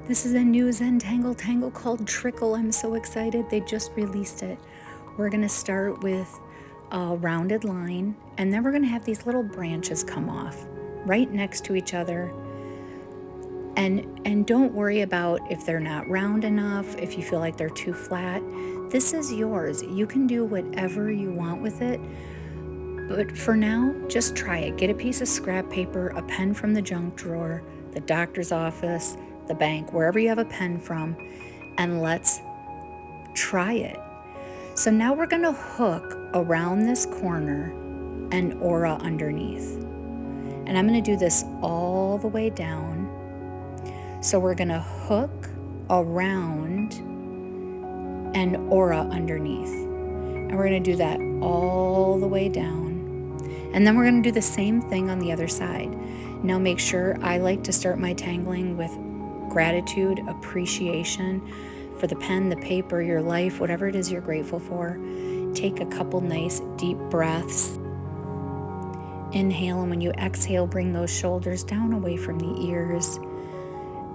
This is a new Zentangle tangle called Trikl. I'm so excited. They just released it. We're going to start with a rounded line, and then we're going to have these little branches come off right next to each other. And don't worry about if they're not round enough, if you feel like they're too flat. This is yours. You can do whatever you want with it. But for now, just try it. Get a piece of scrap paper, a pen from the junk drawer, the doctor's office, the bank, wherever you have a pen from, and let's try it. So now we're going to hook around this corner an aura underneath. And I'm going to do this all the way down. So we're going to hook around an aura underneath. And we're going to do that all the way down. And then we're going to do the same thing on the other side. Now make sure, I like to start my tangling with gratitude, appreciation for the pen, the paper, your life, whatever it is you're grateful for. Take a couple nice deep breaths. Inhale, and when you exhale, bring those shoulders down away from the ears.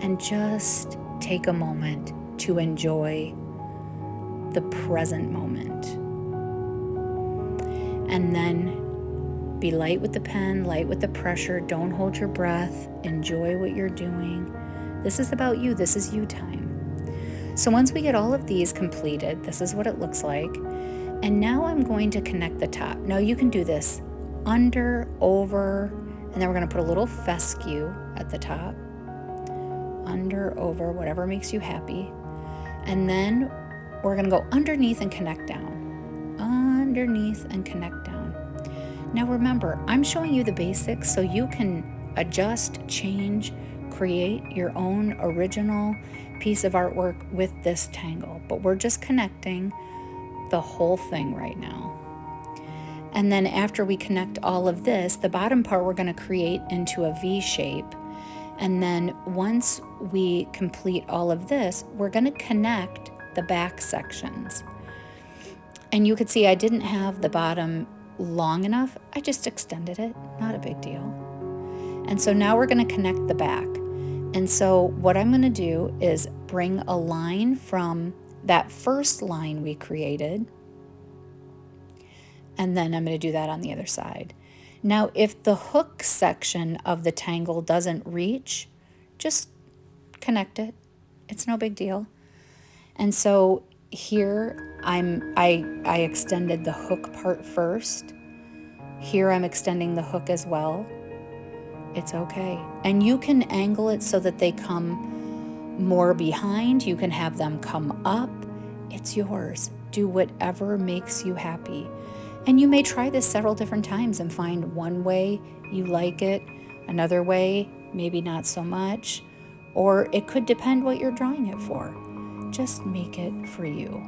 And just take a moment to enjoy the present moment. And then be light with the pen, light with the pressure. Don't hold your breath. Enjoy what you're doing. This is about you. This is you time. So once we get all of these completed, this is what it looks like. And now I'm going to connect the top. Now you can do this under, over, and then we're going to put a little fescue at the top. Under, over, whatever makes you happy. And then we're going to go underneath and connect down. Underneath and connect down. Now remember, I'm showing you the basics so you can adjust, change, create your own original piece of artwork with this tangle. But we're just connecting the whole thing right now. And then after we connect all of this, the bottom part we're going to create into a V shape. And then once we complete all of this, we're going to connect the back sections. And you could see I didn't have the bottom long enough. I just extended it, not a big deal. And so now we're going to connect the back. And so what I'm going to do is bring a line from that first line we created. And then I'm going to do that on the other side. Now, if the hook section of the tangle doesn't reach, just connect it. It's no big deal. And so here I extended the hook part first. Here I'm extending the hook as well. It's okay. And you can angle it so that they come more behind. You can have them come up. It's yours. Do whatever makes you happy. And you may try this several different times and find one way you like it, another way, maybe not so much, or it could depend what you're drawing it for. Just make it for you.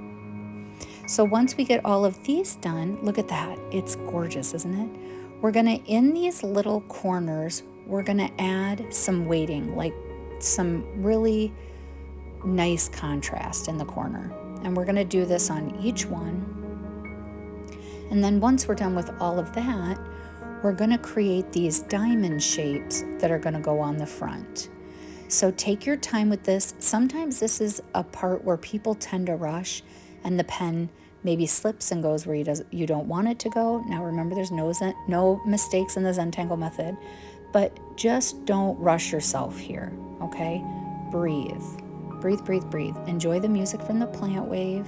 So once we get all of these done, look at that. It's gorgeous, isn't it? We're going to, in these little corners, we're going to add some weighting, like some really nice contrast in the corner. And we're going to do this on each one. And then once we're done with all of that, we're going to create these diamond shapes that are going to go on the front. So take your time with this. Sometimes this is a part where people tend to rush and the pen maybe slips and goes where you don't want it to go. Now remember, there's no mistakes in the Zentangle method, but just don't rush yourself here, okay? Breathe. Breathe, breathe, breathe. Enjoy the music from the plant wave.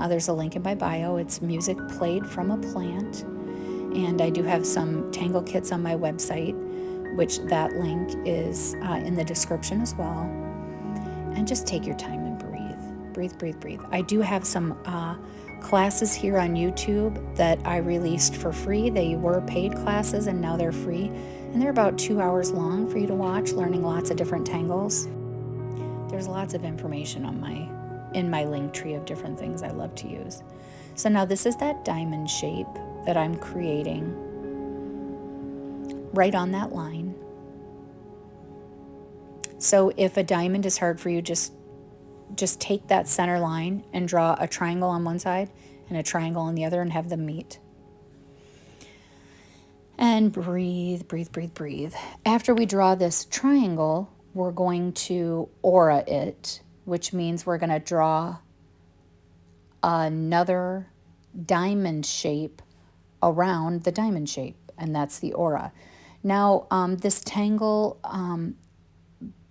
There's a link in my bio. It's music played from a plant. And I do have some tangle kits on my website, which that link is in the description as well. And just take your time and breathe. Breathe, breathe, breathe. I do have some classes here on YouTube that I released for free. They were paid classes and now they're free. And they're about 2 hours long for you to watch, learning lots of different tangles. There's lots of information in my link tree of different things I love to use. So now this is that diamond shape that I'm creating right on that line. So if a diamond is hard for you, just take that center line and draw a triangle on one side and a triangle on the other and have them meet. And breathe, breathe, breathe, breathe. After we draw this triangle, we're going to aura it, which means we're going to draw another diamond shape around the diamond shape, and that's the aura. Now, this tangle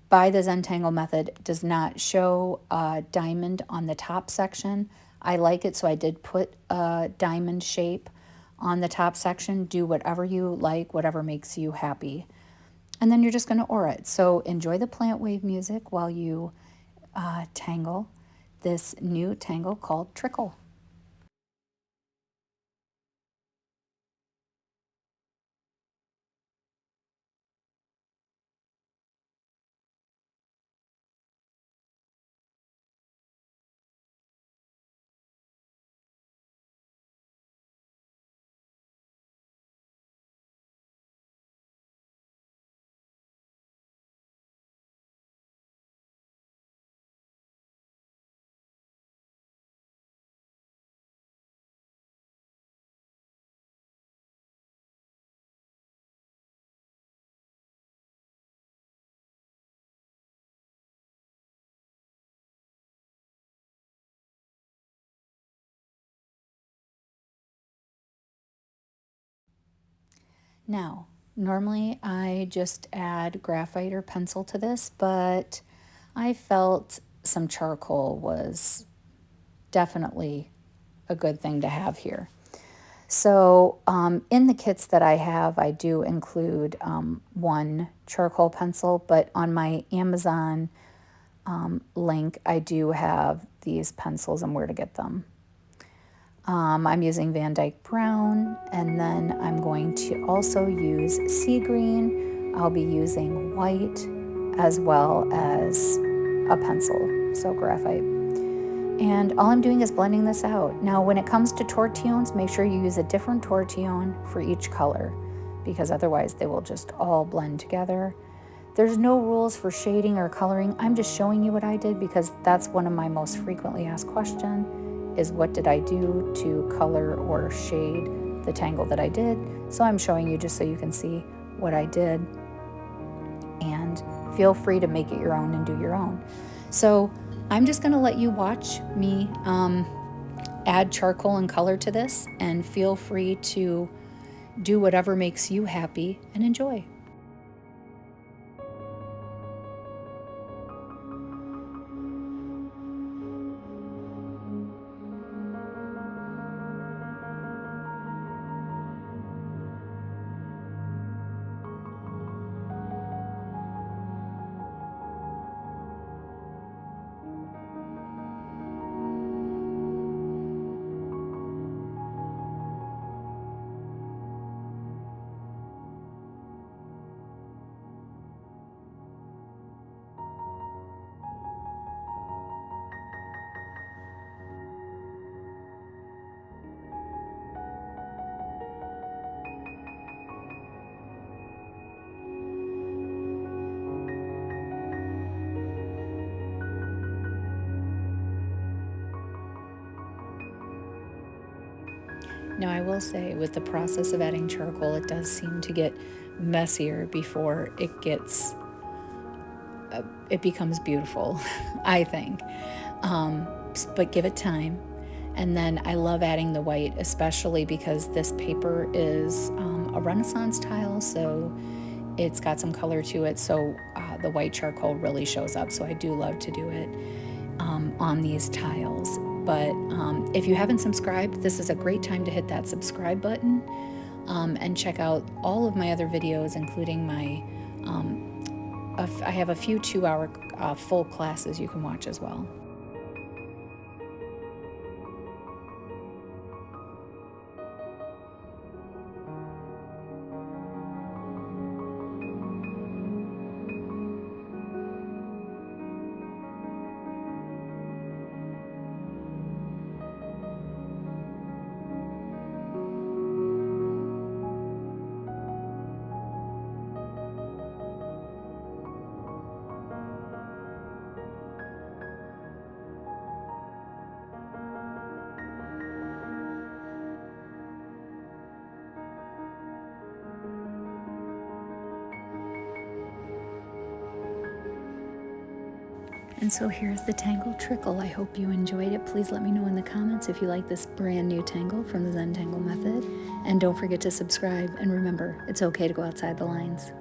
by the Zentangle method does not show a diamond on the top section. I like it, so I did put a diamond shape on the top section. Do whatever you like, whatever makes you happy. And then you're just going to aura it. So enjoy the plant wave music while you tangle this new tangle called Trikl. Now, normally I just add graphite or pencil to this, but I felt some charcoal was definitely a good thing to have here. So in the kits that I have, I do include one charcoal pencil, but on my Amazon link, I do have these pencils and where to get them. I'm using Van Dyke Brown, and then I'm going to also use sea green. I'll be using white as well as a pencil, so graphite. And all I'm doing is blending this out. Now, when it comes to tortillones, make sure you use a different tortillone for each color, because otherwise they will just all blend together. There's no rules for shading or coloring. I'm just showing you what I did because that's one of my most frequently asked questions is what did I do to color or shade the tangle that I did. So I'm showing you just so you can see what I did. And feel free to make it your own and do your own. So I'm just going to let you watch me add charcoal and color to this, and feel free to do whatever makes you happy and enjoy. Now, I will say with the process of adding charcoal, it does seem to get messier before it becomes beautiful, I think. But give it time. And then I love adding the white, especially because this paper is a Renaissance tile, so it's got some color to it. So the white charcoal really shows up. So I do love to do it on these tiles. But if you haven't subscribed, this is a great time to hit that subscribe button and check out all of my other videos, including my, I have a few 2-hour full classes you can watch as well. And so here's the Tangle Trikl. I hope you enjoyed it. Please let me know in the comments if you like this brand new tangle from the Zentangle method. And don't forget to subscribe. And remember, it's okay to go outside the lines.